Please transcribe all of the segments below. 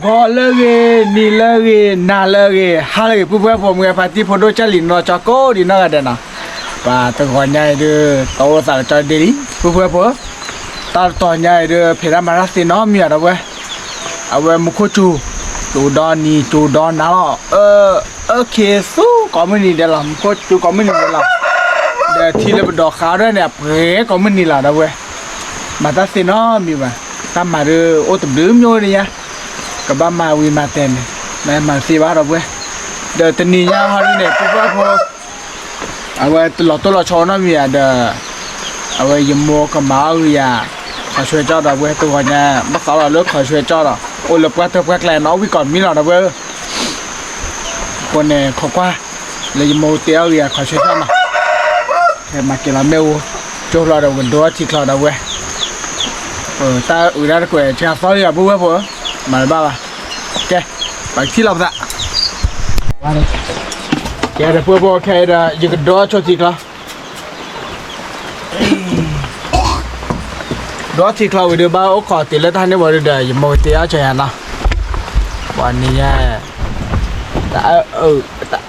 Go lagi, ni lagi, na lagi, hal lagi. Pupukผมไง party photo จะลินรอจักโก้ดีน่ากันนะป่าตะกอนใหญ่เด้อโตสารจอยดีปupukผมตาตอนใหญ่เด้อเพดามาราสิน้อมีอะไรเว้ยเอาไว้มุขจูจูดอนนี่จูดอนนะโอเคสู้ก็ไม่นี่เดี๋ยวละมุขจูก็ไม่นี่เดี๋ยวละเดี๋ยวที่เราไปดอกขาวด้วยเนี่ยเฮ้ก็ไม่นี่ละนะเว้ยมาตาสิน้อมีมั้ยตามมาเด้อโอ้ตุ่มดื่มอยู่เนี่ยกับบ้านมาวีมาเต็มแม่มาซีบ้าเราเว้ยเดี๋ยวตอนนี้ย่าเขาเนี่ยปุ๊บว่าพอเอาไว้ตลอดชอนมีอ่ะเดี๋ยวเอาไว้ยมโมกับมาวิยาขอช่วยเจ้าเราเว้ยตัวเนี่ยบักสาวเราเลิกขอช่วยเจ้าเราโอ้หลบว่าเธอแปลกแหล่น้องวิก่อนมีหรอนะเว้ยคนเนี่ยขอกว่าเลยยมโมเตี้ยววิยาขอช่วยเจ้ามาแค่มาเกล้าเมลโจ้เราเดี๋ยววันตัวที่เราเราเว้ยตาอุ่นได้ก็เชื่อฟ้าอย่าปุ๊บว่าพอมาเลยบ้าป่ะแกไปที่เราซะมาเลยแกเดี๋ยวพวกแกเดี๋ยวยังกระโดดชดสิครับโดดสิครับเดี๋ยวบ้าโอ้ขอติดแล้วท่านนี่บอกเดี๋ยวยังไม่ติดอะไรอย่างนั้นวันนี้แต่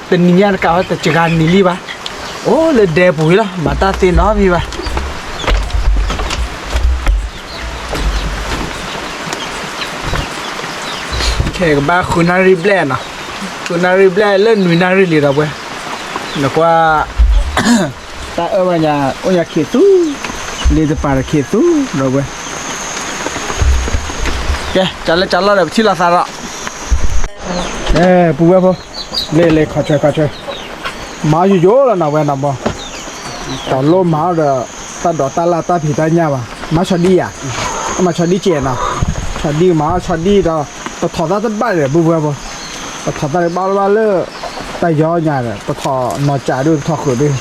เป็นนี่นะเขาแต่จักรนิลีป่ะโอ้เลยเดบุยละมาตาตีน้อมีป่ะแค่กับบ้าคุณนารีแบลน์นะคุณนารีแบลน์เล่นวินารีลีเราเว้ยแล้วก็ตาวันยาเขียตู้เลี้ยงปลาเขียตู้เราเว้ยแกจัดแล้วเดี๋ยวที่ลาซาระปุ๊บว่าพอเล่ขอช่วยมาอยู่เยอะแล้วนะเว้ยนะบ่ตอนโลมาเดี๋ยวตาดอตาลาตาผีตาเนี่ยว่ะมาชอดีอ่ะมาชอดีเจนนะชอดีมาชอดีเดี๋ยวตัวถอดได้บ้านเลยปุ๊บว่าพอตัวถอดได้บ้านเลยแต่ย้อนเนี่ยตัวถอดนอนจ่าด้วยถอดขืนด้วย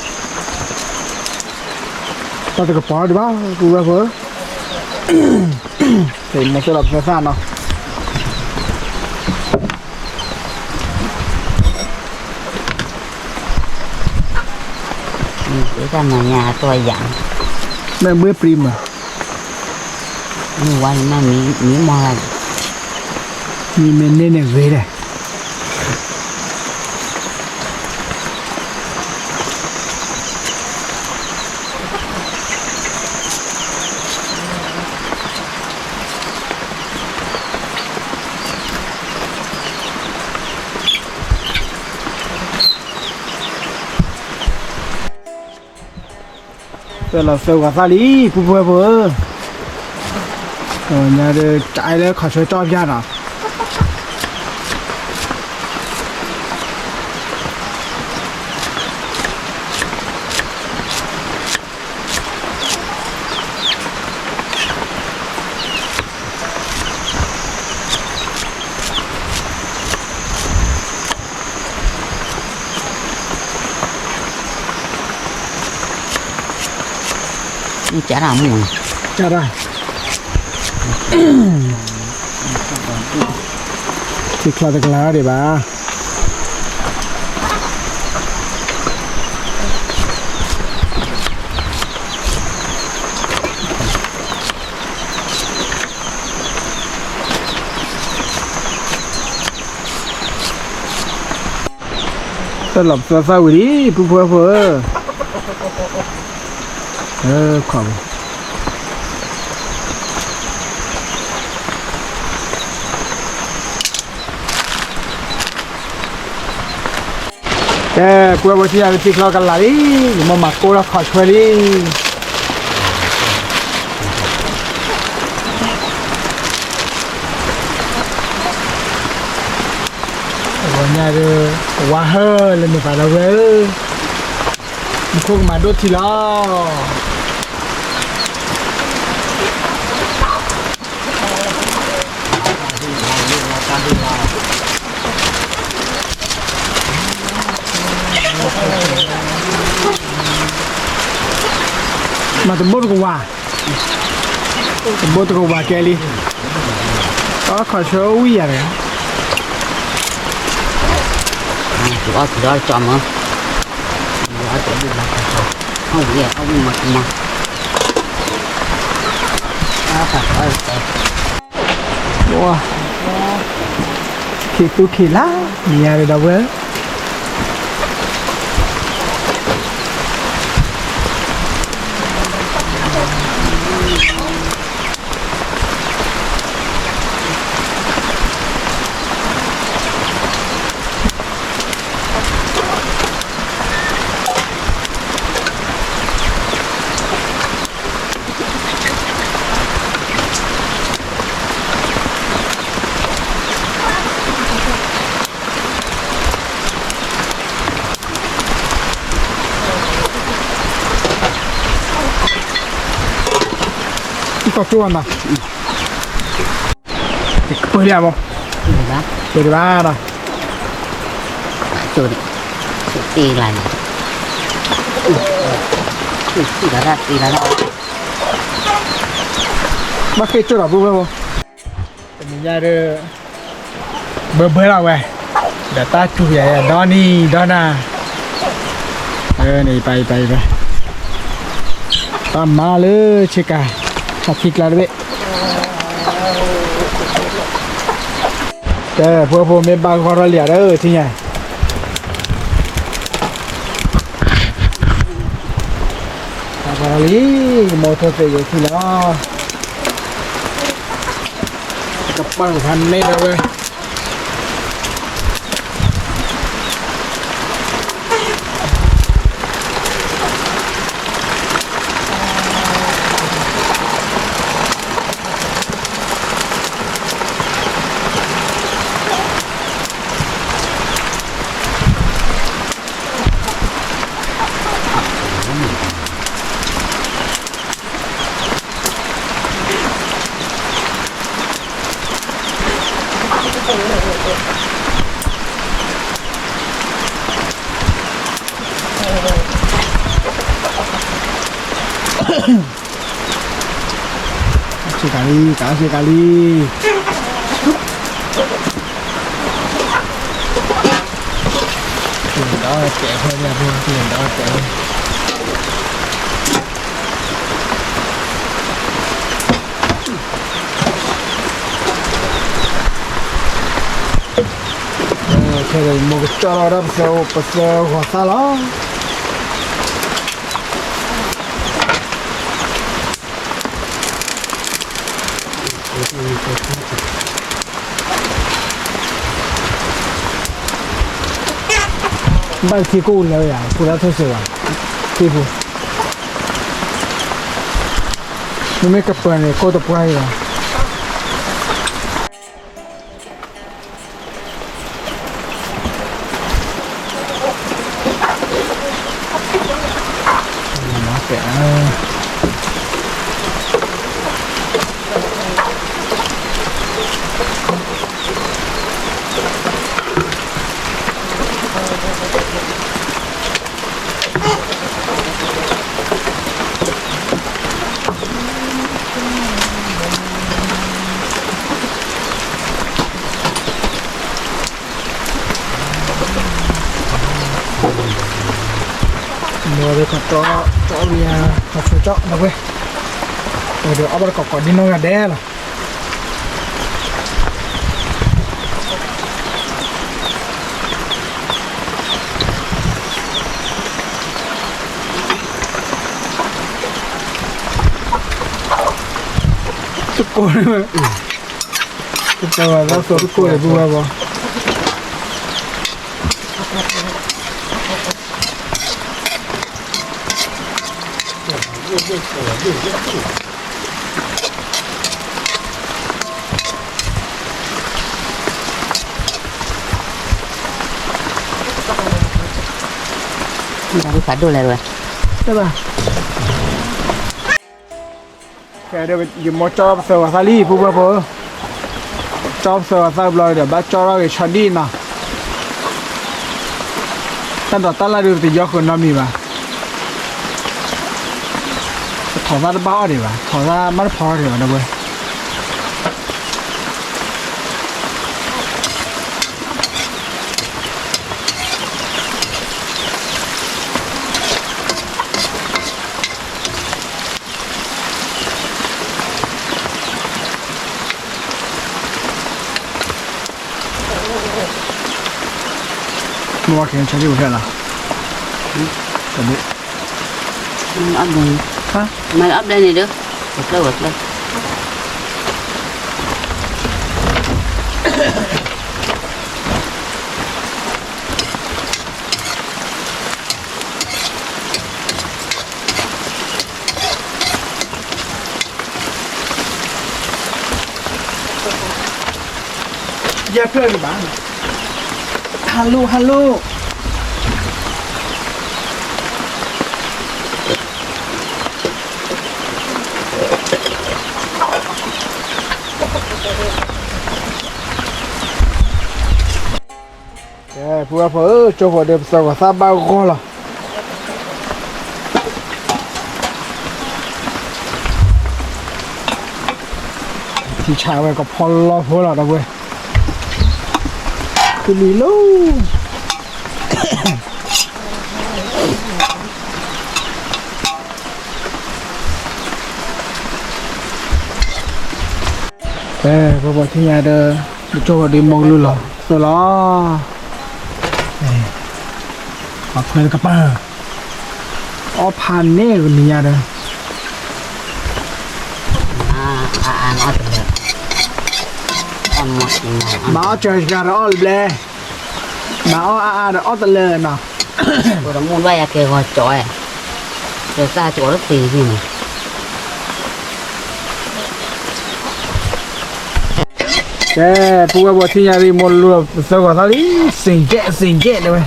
ตัวกระป๋องดีบ้างปุ๊บว่าพอเห็นมันสลับสั้นเนาะนี่จะมาnhàตัวอย่างแม่เมื่อปริมอ่ะนี่วันนั้นมีมอมีเมนเน่เนี่ยเว้ยเลยแต่เราเซลล์กับซาลีปุ๊บเนี่ยเดี๋ยวจ่ายแล้วขอช่วยจอบยาหน่อยนี่จะทำมั้งจะได้ที่คลาดกลาเดี๋ยวบ้าสลับซาซาวิดีปุ๊บขอบกลัวว่าที่จะติดล้อกันละดิมาหมักกูแล้วขอช่วยดิ nhà rồi quá hơn là mình phải là với không mà đốt thì lo mà tụi bố tụi quà tụi bố tụi quà kia đi có khỏi số quý à đấy đó cho mà đó cho đi là không nghe ông mà phải wow khi tu lá nhà rồi đâu với có chuồn mà bơi đi à không bơi đi ba rồi rồi đi lại đi là bác khi chưa đọc vui không mình ra được bơi nào vậy để ta chụp vậy Donny Donna này bay ta mà lư chị cả học kịch là đấy thế vừa mình bằng con lìa đó thì nhỉ con lý một thôi thì nó cặp bằng hành lên rồi sekali đó là trẻ thôi nha buông tiền đó là trẻ thế một cái cho nó sau sau hoa sa đó bạn thì cô lời à cô đã thôi rồi à thì cô nhưng mấy cặp này cô tập quay à nó kẻ rồi cho đi học số chọn đâu quê rồi được áp có đi nó là đe là thức cô đấy mà thức cô là ra số thức cô để vui vào Dari kado lah rồi. ใช่ป่ะแกเดี๋ยวอยู่มอจอบเสือซาลีผู้บ่าวจอบเสือซาบลอยเดี๋ยวบ้าจอบเราชันดีนะตั้งแต่ตั้งแต่เดือนที่ยกคนน้ำมีป่ะถอดมาบ้าดีป่ะถอดมาไม่พอเดี๋ยวนะเว้ยมัวเขียนชันดีกว่าแค่ไหนตอนนี้ Ấp đây. ฮะ Mày ấp đây này được. Bật lên. Yeah, play ba. Hello. Yeah, phù hợp cho họ đẹp sao và sao bao gồm là thì chào về có phô lo phô là đâu vậy cứ đi luôn ê cô bảo thì nhà đờ cho họ đi mong luôn là rồi đó mặc quên cái ba ở pan nè còn nhà đờ Nó từ từ. Ăn một máu trời ra đó lê máu đó tơ lê nào Cô đã muốn vay kêu gọi chọi. Rồi ra chỗ rất gì này. cái phụ bảo thì nhà đi một lượt sao có sao đi xinh kẹ đây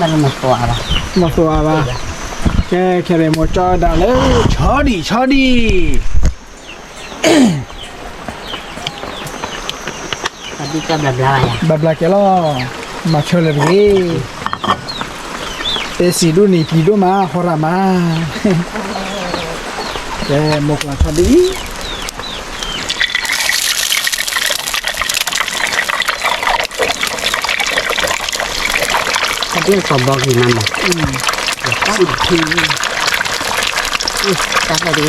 Baru masuk apa? masuk apa cái này một cho đã lấy cho đi Tadi kan bla ya. bla cái lo mà chơi là gì cái gì đu nị mà hora mà cái một là cho đi Tadi kau bawa di mana? Kan di sini. Tak ada.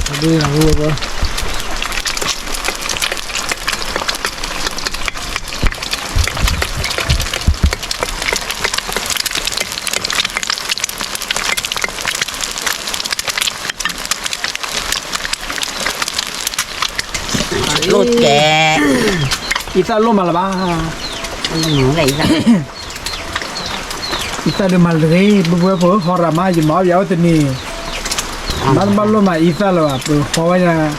cho đi là vui quá Lột kẹ. ít sao luôn mà là ba Nó này ra. ít sao được mà cái bữa bữa họ làm ai gì máu béo thế này mà luôn mà ít sao là bữa khó nha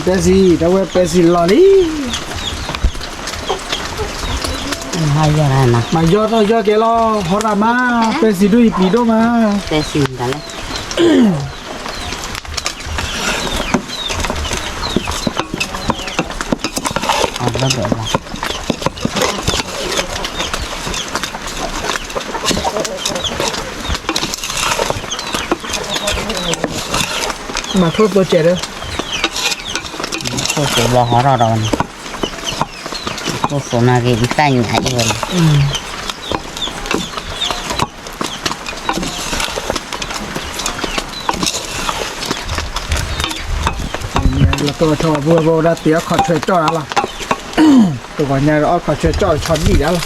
Pesi, đâu có pesi lò đi. Hai giờ này nè. Mà do cái lo họ làm mà pesi đuôi bị đâu mà. Pesi đã lấy. Đó rồi là. มาโทษโปรเจกต์เลย โอ้โหรอหอรอดอนโอ้โหนาเกบิตันใหญ่เลย แล้วก็ชอบบัวได้เตี้ยขอช่วยจ่อแล้วล่ะตัวก่อนเนี่ยเราขอช่วยจ่อช้อนนี่แล้วล่ะ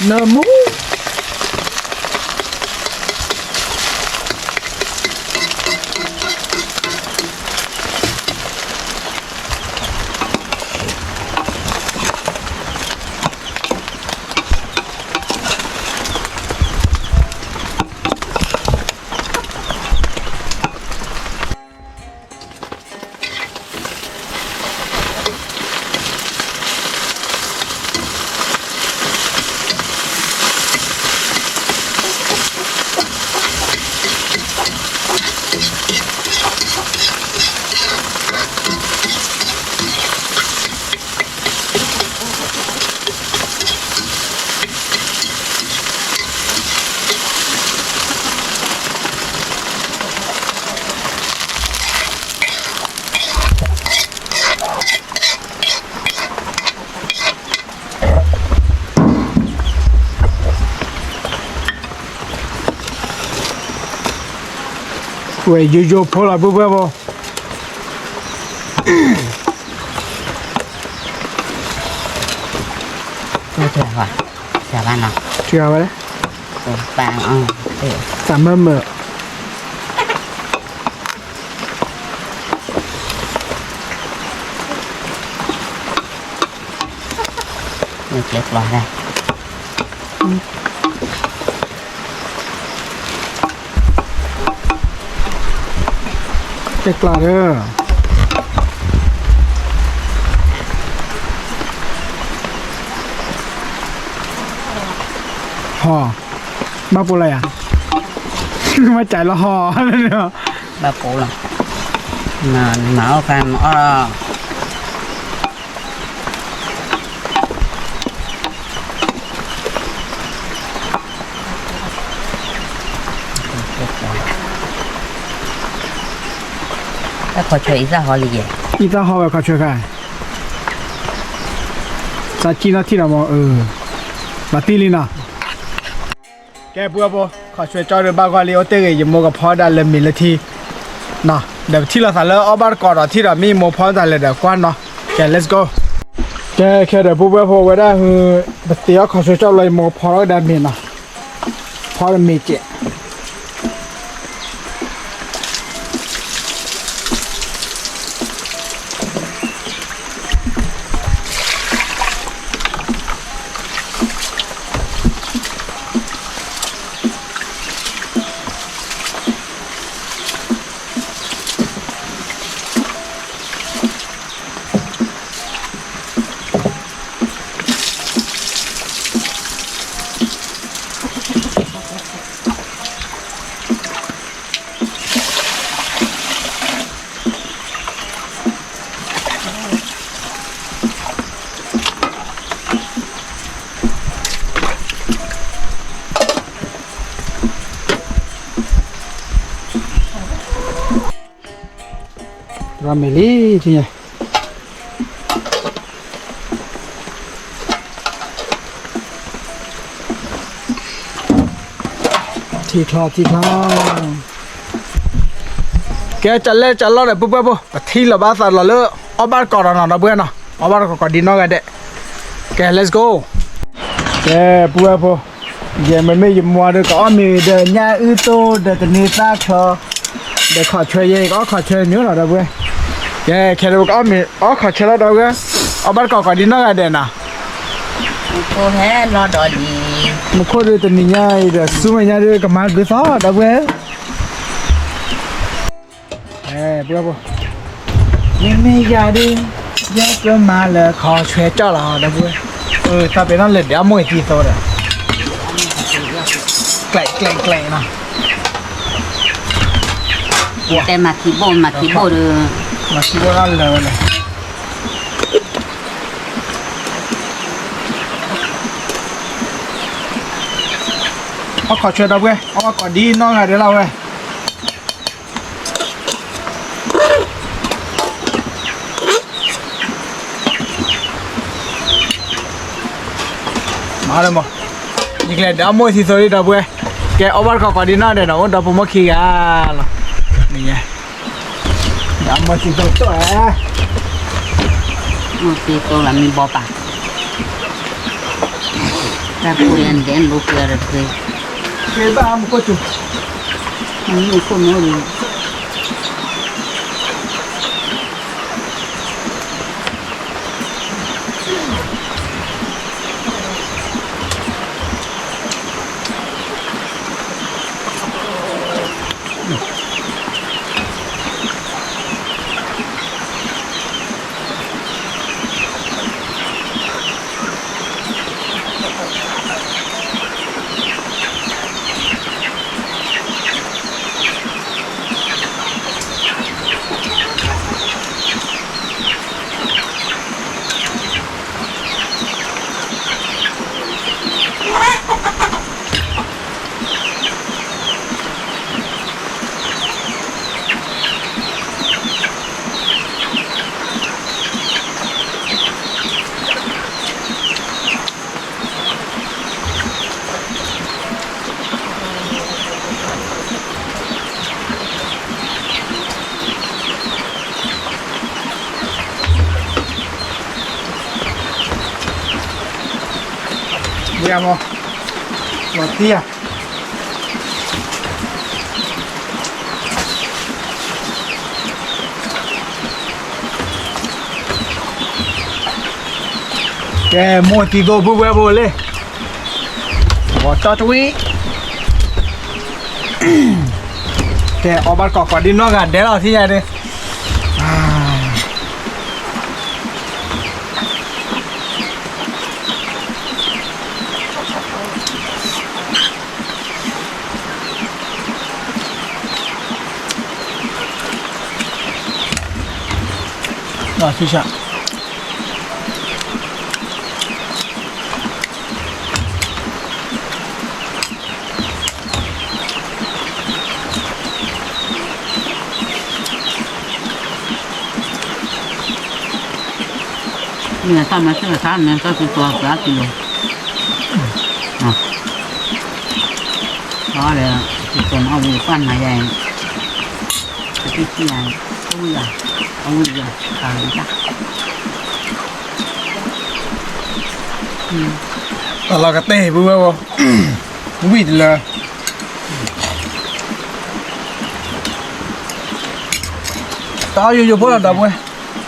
เนื้อหมู 喂，又破了不不不，ไม่เจอว่ะเสียบ้านเนาะ 这样呗， ตัวแปลง咱们么， มีเล็กร้อยได้ 这กล้าเด้อฮอมาปูอะไรอ่ะ มาจ่ายละฮออะไรเนี่ย ba phụ là mà mở phan ở các khó chơi ra họ gì vậy อีตาฮอแบบเขาช่วยกันซาจีนาที่เรามองมาตีลีน่ะแกปัวปอขอช่วยจอดบ้านก่อนเลยโอเต้ยยังโมกับพ่อได้เลยมีละทีน่ะเดี๋ยวที่เราสั่งแล้วเอาบ้านก่อนที่เรามีโมพ่อได้เลยเดี๋ยวกวนเนาะแก let's go แกแค่เดี๋ยวปัวพอไว้ได้คือเดี๋ยวขอช่วยจอดเลยโมพ่อได้มีน่ะพ่อได้มีเจราเมลี่ที่ไงที่คลอแกจะเล่จะล่อเลยปุ๊บปุ๊บที่เราบ้านสัตว์เราเลิกเอาบ้านก่อนเราเบื่อเนาะเอาบ้านก่อนดีน้อยกันเด็กแก let's go แกปุ๊บปุ๊บยังไม่ยอมมัวเลยก็มีเดินย่าโตเดินนี่ตาชอเดี๋ยวขอช่วยยังก็ขอช่วยนิ้วหน่อยเบื่อแกแค่เราก็มีขอช่วยแล้วเด้อเอาบ้านก่อนดีน้อยกันเด็กนะ cô thế lo đòi gì มันโคตรเลยตัวนี้ง่ายเดี๋ยวสู้ไม่ง่ายเลยกับมันไปซ้อเด้อเบื่อเบื่อไม่อยากดิอยากจะมาเลยขอช่วยเจ้าเราเด้อเบื่อถ้าเป็นนั่นเลยเดี๋ยวมวยตีโตเลยไกลนะ แต่มาคีโบเด้อ มาคิดว่าอะไรวะเนี่ยเอาขอช่วยดับเว้ยเอามาก่อนดีน้องอ่ะเดี๋ยวเราเว้ยมาเลยมั้งนี่แหละเดี๋ยวมวยสิสวยดับเว้ยแกเอาบัตรก่อนดีน้องเดี๋ยวเราดับผมมาขี้กันหรอนี่ไงเดี๋ยวมวยสิสวยตัวเอ้ย มันตีตัวละมีบ่ปะถ้าคุยอันเด่นลูกเกลือเลย que dá um pouco não comeu Vediamo Mattia che molti dopo vuoi volere portato qui che ho barco qua di no gạt để rồi thì này đi rồi suy sẵn Mira, está más de carne, entonces todo rápido. No. Ahora, si tomamos un pan allá en... Aquí sí hay... Uy, carita. là cái tê vui không không bị là tao vô phố là đồng ấy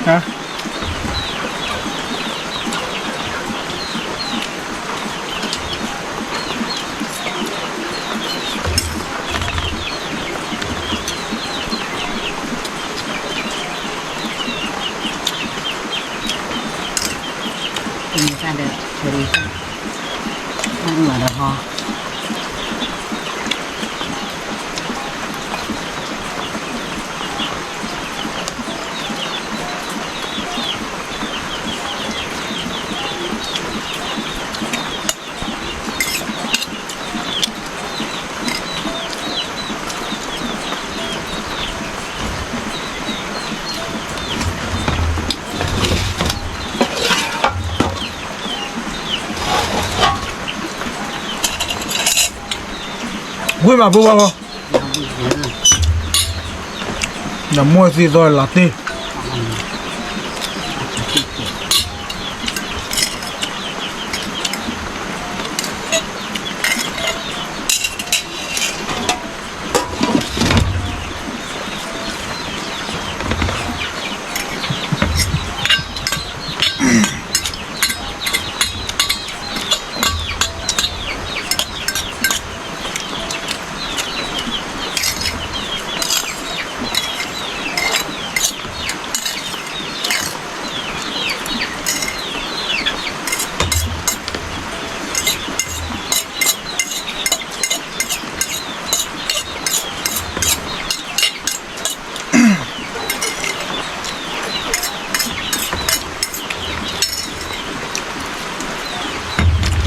hả Ini ada dari mana ada ho. vui mà vui không là mua gì rồi là đi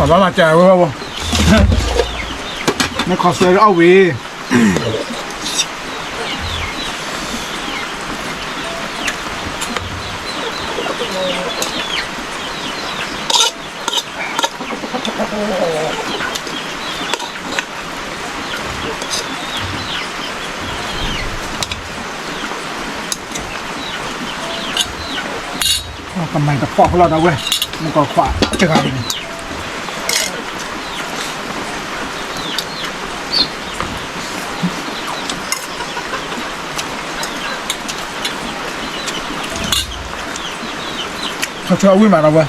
爸爸嘛讲过不？那考试奥维。ทำไมจะฟอกเราได้เว้ยมันก็ขวาจะกันเขาช่วยวิ่งมาแล้วเว้ย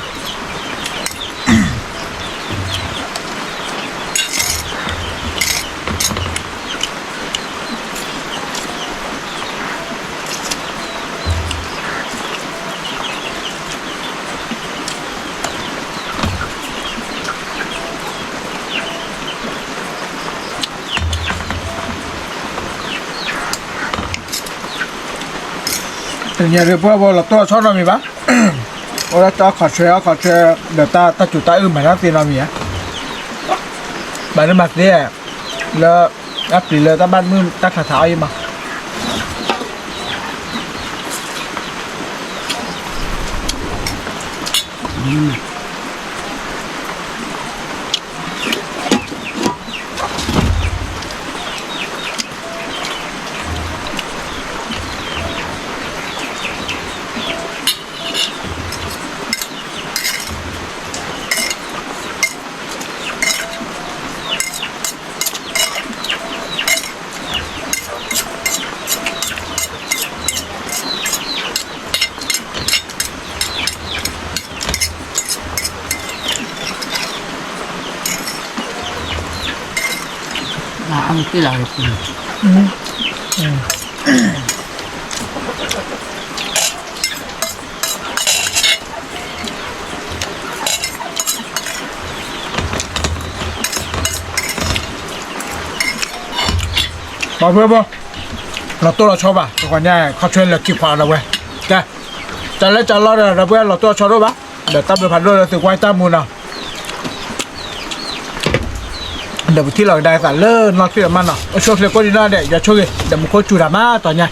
แต่เนี่ยเรื่องพวกเราตัวชอบเรามีปะ โอ้แล้วจะขอเชื่อเดี๋ยวตาจุดตาอื่นมาแล้วตีเรามีอ่ะบ้านนี้มาเนี่ยแล้วอัปปีเลยตาบ้านมือตาขาเท้าอีกมาเอาที่เราเลยคุณ ต่อเพื่อนปะเราตัวเราชอบอ่ะทุกคนเนี่ยเขาช่วยเราคิดความเราเว้ยจ้ะจะเล่นจะรอดเราเพื่อนเราตัวชอบด้วยปะเดี๋ยวตั้มไปพันด้วยเราถึงไว้ตั้มมูลอ่ะเดี๋ยวที่เราได้สารเลิศนอกที่เรามันอ่ะช่วงเช้าก็ดีน่าเดี๋ยวอย่าช่วยเดี๋ยวมันโคตรจุดามาตอนเนี้ย